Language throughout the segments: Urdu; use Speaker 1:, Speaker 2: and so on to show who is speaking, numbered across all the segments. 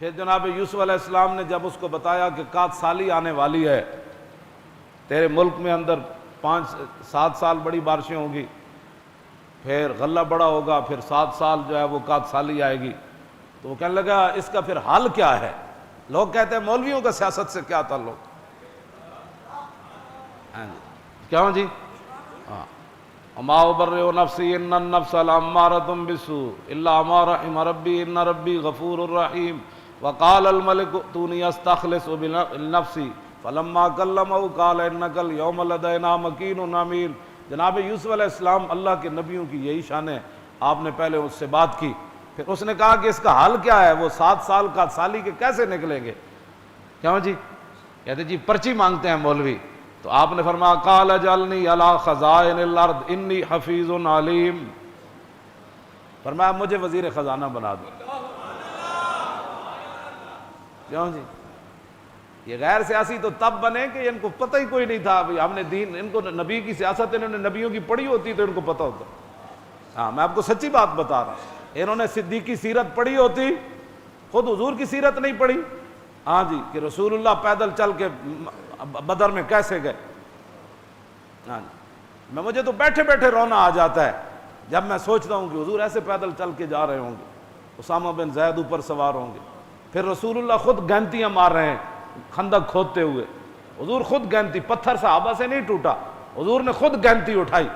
Speaker 1: پھر جناب یوسف علیہ السلام نے جب اس کو بتایا کہ قحط سالی آنے والی ہے، تیرے ملک میں اندر 5-7 سال بڑی بارشیں ہوں گی، پھر غلہ بڑا ہوگا، پھر 7 سال جو ہے وہ قحط سالی آئے گی، تو وہ کہنے لگا اس کا پھر حل کیا ہے؟ لوگ کہتے ہیں مولویوں کا سیاست سے کیا تعلق؟ کیوں جی؟ وما ابرئ نفسی ان النفس لامارۃ بالسوء الا ما رحم ربی ان ربی غفور رحیم وقال الملك ائتوني استخلص بنفسي فلما كلمه قال انك اليوم لدينا مكين امين۔ جناب یوسف علیہ السلام اللہ کے نبیوں کی یہی شان ہے، آپ نے پہلے اس سے بات کی، پھر اس نے کہا کہ اس کا حل کیا ہے؟ وہ 7 سال کا سالی کے کیسے نکلیں گے؟ کیوں جی؟ کہتے جی پرچی مانگتے ہیں مولوی، تو آپ نے فرمایا قال اجعلنی علی خزائن الارض انی حفیظ علیم، فرمایا مجھے وزیر خزانہ بنا دو۔ کیوں جی؟ یہ غیر سیاسی تو تب بنے کہ ان کو پتہ ہی کوئی نہیں تھا، ہم نے دین، ان کو نبی کی سیاست انہوں نے نبیوں کی پڑھی ہوتی تو ان کو پتہ ہوتا۔ ہاں میں آپ کو سچی بات بتا رہا ہوں، انہوں نے صدیق کی سیرت پڑھی ہوتی، خود حضور کی سیرت نہیں پڑھی، ہاں جی، کہ رسول اللہ پیدل چل کے بدر میں کیسے گئے۔ ہاں جی، مجھے تو بیٹھے بیٹھے رونا آ جاتا ہے جب میں سوچتا ہوں کہ حضور ایسے پیدل چل کے جا رہے ہوں گے، اسامہ بن زید اوپر سوار ہوں گے، پھر رسول اللہ خود گینتیاں مار رہے ہیں خندق کھودتے ہوئے، حضور خود گینتی، پتھر صحابہ سے نہیں ٹوٹا، حضور نے خود گینتی اٹھائی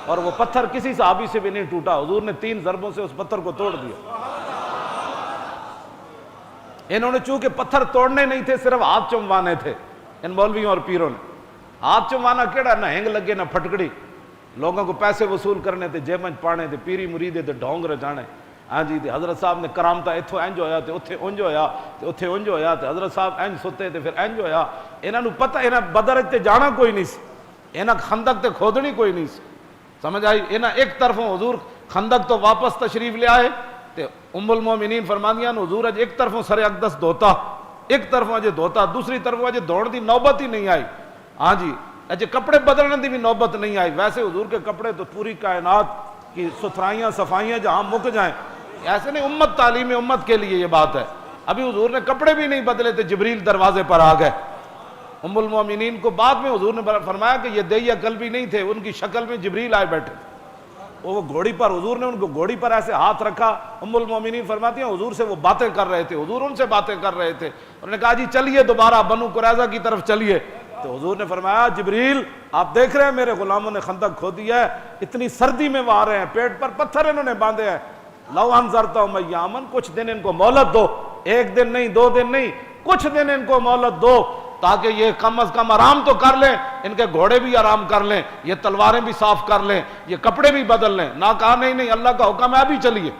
Speaker 1: اور وہ پتھر کسی صحابی سے بھی نہیں ٹوٹا، حضور نے 3 ضربوں سے اس پتھر کو توڑ دیا۔ انہوں نے چونکہ پتھر توڑنے نہیں تھے، صرف ہاتھ چموانے تھے، ان مولویوں اور پیروں نے۔ ہاتھ چموانا کیڑا، نہ ہینگ لگے نہ پھٹکڑی، لوگوں کو پیسے وصول کرنے تھے، جیبیں پانے تھے، پیری مریدے تھے، ڈھونگ رچانے۔ ہاں جی، تے حضرت صاحب نے کرامتا اتھوں انج ہویا تے اوتھے انج ہویا تے اوتھے انج ہویا تے حضرت صاحب انج ستے تے پھر انج ہویا۔ انہاں نوں پتہ، انہاں بدر تے جانا کوئی نہیں سی، انہاں خندق تے کھودنی کوئی نہیں سی، سمجھ آئی؟ انہاں ایک طرفوں حضور خندق تو واپس تشریف لے آئے تے ام المومنین فرماندیاں حضور اج ایک طرفوں سر اقدس دھوتا، ایک طرفوں اجے دھوتا، دوسری طرفوں اجے دوڑ دی نوبت ہی نہیں آئی۔ ہاں جی، اجے کپڑے بدلنے دی بھی نوبت نہیں آئی، ویسے حضور کے کپڑے تو پوری کائنات کی ستھرائیاں صفائیاں جہاں مک جائیں، ایسے نہیں، امت تعلیم امت کے لیے یہ بات ہے۔ ابھی حضور نے کپڑے بھی نہیں بدلے تھے، جبریل دروازے پر آ گئے۔ ام المومنین کو بعد میں حضور نے فرمایا کہ یہ دہیہ قلبی نہیں تھے، ان کی شکل میں جبریل آئے بیٹھے، وہ گھوڑی پر، حضور نے ان کو گھوڑی پر ایسے ہاتھ رکھا۔ ام المومنین فرماتی ہیں حضور سے وہ باتیں کر رہے تھے، حضور ان سے باتیں کر رہے تھے، انہوں نے کہا جی چلیے دوبارہ بنو قریظہ کی طرف چلیے، تو حضور نے فرمایا جبریل آپ دیکھ رہے ہیں میرے غلاموں نے خندق کھودی ہے، اتنی سردی میں وہ آ رہے ہیں، پیٹ پر پتھر انہوں نے باندھے ہیں، لو انذرتہم ایاما، کچھ دن ان کو مہلت دو، 1 دن نہیں 2 دن نہیں، کچھ دن ان کو مہلت دو تاکہ یہ کم از کم آرام تو کر لیں، ان کے گھوڑے بھی آرام کر لیں، یہ تلواریں بھی صاف کر لیں، یہ کپڑے بھی بدل لیں۔ نہ کہا نہیں اللہ کا حکم ہے ابھی چلیے۔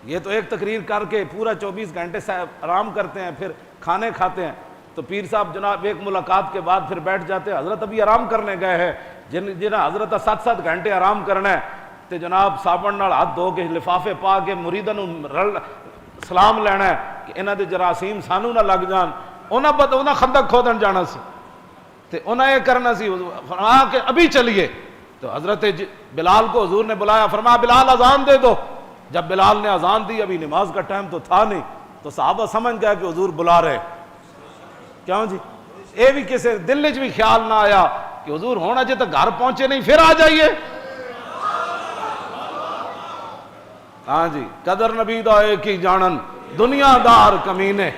Speaker 1: یہ تو ایک تقریر کر کے پورا 24 گھنٹے سے آرام کرتے ہیں، پھر کھانے کھاتے ہیں، تو پیر صاحب جناب ایک ملاقات کے بعد پھر بیٹھ جاتے ہیں، حضرت ابھی آرام کرنے گئے ہیں، جنہیں حضرت 7 گھنٹے آرام کرنا ہے، تے جناب صابن نال ہاتھ دھو کے لفافے پا کے مریداں نوں سلام لینا ہے کہ انہاں دے جراثیم سانو نہ لگ جان، انہاں خندق کھودن جانا سی تے انہاں یہ کرنا سی، فرمایا کہ ابھی چلیے۔ تو حضرت بلال کو حضور نے بلایا، فرمایا بلال اذان دے دو۔ جب بلال نے اذان دی، ابھی نماز کا ٹائم تو تھا نہیں، تو صحابہ سمجھ گئے کہ حضور بلا رہے۔ کیوں جی؟ اے بھی کسے دل وچ بھی خیال نہ آیا کہ حضور ہونا جے تک گھر پہنچے نہیں پھر آ جائیے۔ ہاں جی، قدر نبی دا ایک ہی جانن، دنیا دار کمینے،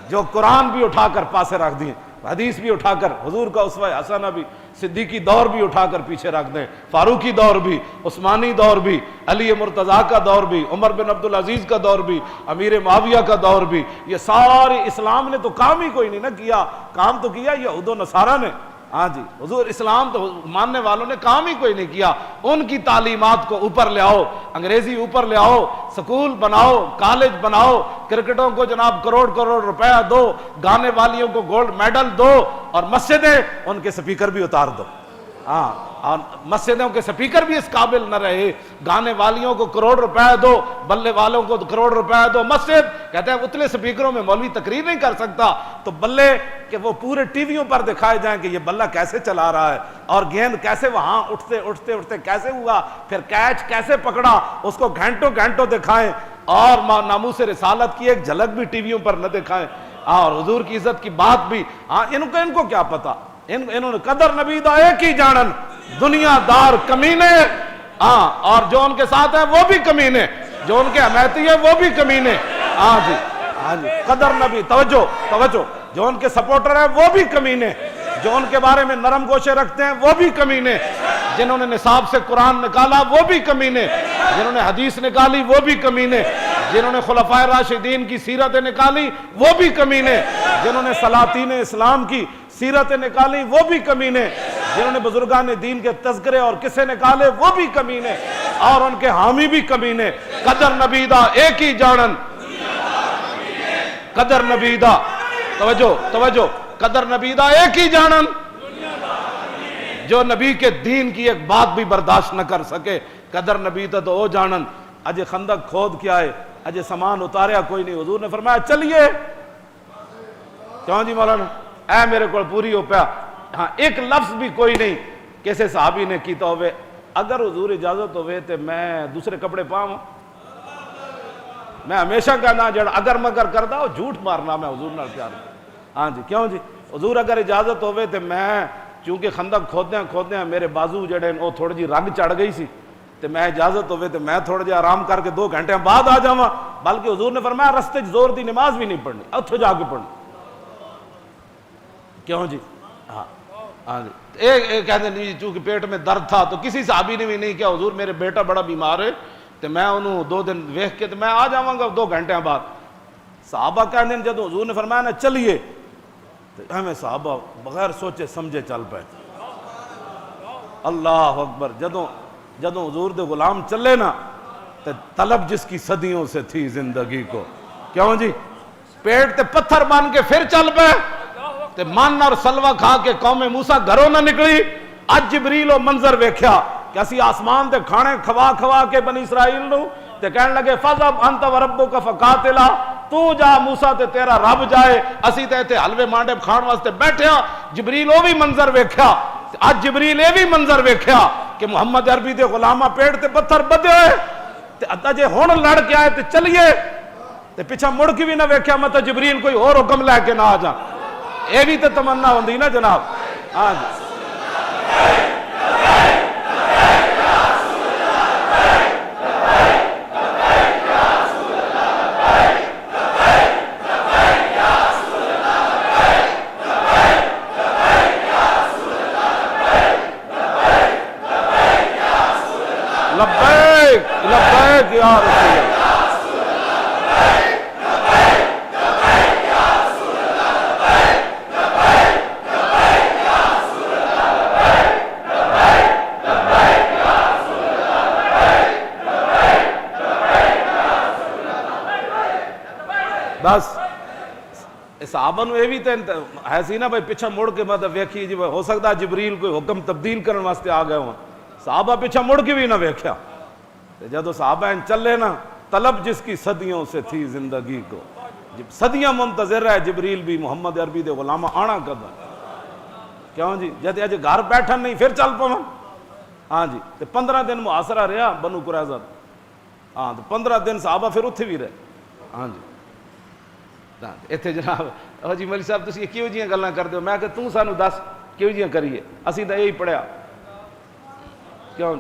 Speaker 1: جو قرآن بھی اٹھا کر پاسے رکھ دیں، حدیث بھی اٹھا کر، حضور کا اسوہ حسنہ بھی، صدیقی دور بھی اٹھا کر پیچھے رکھ دیں، فاروقی دور بھی، عثمانی دور بھی، علی مرتضیٰ کا دور بھی، عمر بن عبدالعزیز کا دور بھی، امیر معاویہ کا دور بھی، یہ سارے اسلام نے تو کام ہی کوئی نہیں نہ کیا، کام تو کیا یہود و نصارہ نے۔ ہاں جی، حضور اسلام تو ماننے والوں نے کام ہی کوئی نہیں کیا۔ ان کی تعلیمات کو اوپر لے آؤ، انگریزی اوپر لے آؤ، سکول بناؤ، کالج بناؤ، کرکٹوں کو جناب کروڑ کروڑ روپیہ دو، گانے والیوں کو گولڈ میڈل دو، اور مسجدیں ان کے سپیکر بھی اتار دو۔ ہاں، اور مسجدوں کے سپیکر بھی اس قابل نہ رہے، گانے والیوں کو کروڑ روپے دو، بلے والوں کو کروڑ روپے دو، مسجد کہتے ہیں اتنے سپیکروں میں مولوی تقریر نہیں کر سکتا، تو بلے کہ وہ پورے ٹی ویوں پر دکھائے جائیں کہ یہ بلہ کیسے چلا رہا ہے، اور گیند کیسے وہاں اٹھتے کیسے ہوا، پھر کیچ کیسے پکڑا، اس کو گھنٹوں گھنٹوں دکھائیں، اور ناموس رسالت کی ایک جھلک بھی ٹی ویوں پر نہ دکھائیں، اور حضور کی عزت کی بات بھی، ہاں ان کو کیا پتا، انہوں نے قدر نبی دا ایک ہی جانن، دنیا دار کمینے، ہاں، اور جو ان کے ساتھ ہیں وہ بھی کمینے، جو ان کے حمایتی ہیں وہ بھی کمینے، ہاں جی، ہاں جی، قدر نبی، توجہ، جو ان کے سپورٹر ہیں وہ بھی کمینے، جو ان کے بارے میں نرم گوشے رکھتے ہیں وہ بھی کمینے، جنہوں نے نصاب سے قرآن نکالا وہ بھی کمینے، جنہوں نے حدیث نکالی وہ بھی کمینے، جنہوں نے خلفائے راشدین کی سیرت نکالی وہ بھی کمینے، جنہوں نے سلاطین اسلام کی سیرت نکالی وہ بھی کمینے، جنہوں نے بزرگان دین کے تذکرے اور قصے نکالے وہ بھی کمینے، اور ان کے حامی بھی کمینے۔ قدر نبی دا ایک ہی جانن، قدر نبی دا، توجہ، قدر نبی دا ایک ہی جانن، جو نبی کے دین کی ایک بات بھی برداشت نہ کر سکے، قدر نبی دا تو او جانن۔ اجے خندق کھود کیا ہے، اجے سامان اتاریا کوئی نہیں، حضور نے فرمایا چلیے، کیوں جی مولانا، اے میرے کو پوری ہو پیا، ہاں ایک لفظ بھی کوئی نہیں کیسے صحابی نے کیتا ہوئے، اگر حضور اجازت ہوئے تو میں دوسرے کپڑے پاؤں، میں ہمیشہ کہنا جڑا اگر مگر کردا وہ جھوٹ مارنا، میں حضور نال پیار، ہاں جی، کیوں جی، حضور اگر اجازت ہوئے تو میں، چونکہ خندق کھودیاں میرے بازو جڑے وہ تھوڑی جی رگ چڑھ گئی سی، تو میں اجازت ہوئے تو میں تھوڑا جی آرام کر کے 2 گھنٹے بعد آ جاواں، بلکہ حضور نے فرمایا رستے زور دی نماز بھی نہیں پڑھنی، اتھو جا کے پڑھنی، کیوں جی، ہاں جی، ایک کہتے نہیں چونکہ پیٹ میں درد تھا، تو کسی صحابی نے بھی نہیں کیا حضور میرے بیٹا بڑا بیمار ہے، تو میں انہوں 2 دن ویکھ کے تو میں آ جاواں گا 2 گھنٹے بعد۔ صحابہ کہتے ہیں جب حضور نے فرمایا نا چلیے، تو ہمیں صحابہ بغیر سوچے سمجھے چل پائے، اللہ اکبر، جدوں حضور دے غلام چلے نا، تو طلب جس کی صدیوں سے تھی زندگی کو، کیوں جی، پیٹ تے پتھر بن کے پھر چل پائے، تے من اور سلوہ کھا کے قوم موسیٰ گھروں نہ نکلی، اج جبریل و منظر ویکھیا کہ اسی آسمان تے کھانے کھوا کے بنی اسرائیل نو، تے کہنے لگے فَذَبْ أَنْتَ وَرَبُّكَ فَقَاتِلَا، تو جا موسیٰ تے تیرا رب جائے، اسی تے حلوے مانڈے کھان واسطے بیٹھیا۔ جبریل وہ بھی منظر ویکھیا، اج جبریل یہ بھی منظر ویکھیا کہ محمد عربی دے غلامہ پیٹ تے پتھر بدے ہوئے، تے ادا جے ہون لڑ کے آئے تے چلیے، تے پیچھا مڑ کے بھی نہ ویکھیا مطلب جبریل کوئی اور حکم لے کے نہ آ جا، یہ بھی تو تمنا ہوندی نا جناب، ہاں جی، لبیک لبیک یا رسول اللہ، بس صحابہ نو یہ بھی تو ہے سی نا بھائی پیچھا مڑ کے مطلب ویکھی جی ہو سکتا جبریل کوئی حکم تبدیل کرنے واسطے آ گئے ہوں، صحابہ پیچھا مڑ کے بھی نہ ویکھیا، جدو صحابہ چلے نا، طلب جس کی صدیوں سے تھی زندگی کو، صدیاں منتظر ہے جبریل بھی محمد عربی دے غلامہ آنا قدر، کیوں جی، جد اج گھر بیٹھن نہیں پھر چل پاواں، ہاں جی، 15 دن محاصرہ رہا بنو قریظہ، ہاں تو 15 دن صحابہ پھر اتھے بھی رہے، ہاں جی، اتنے جناب جی مولوی صاحب تسی کیوں جیاں گلاں کردے ہو، میں کہ تو سانو دس کیوں جیاں کریے، اسی تو یہی پڑھیا، کیوں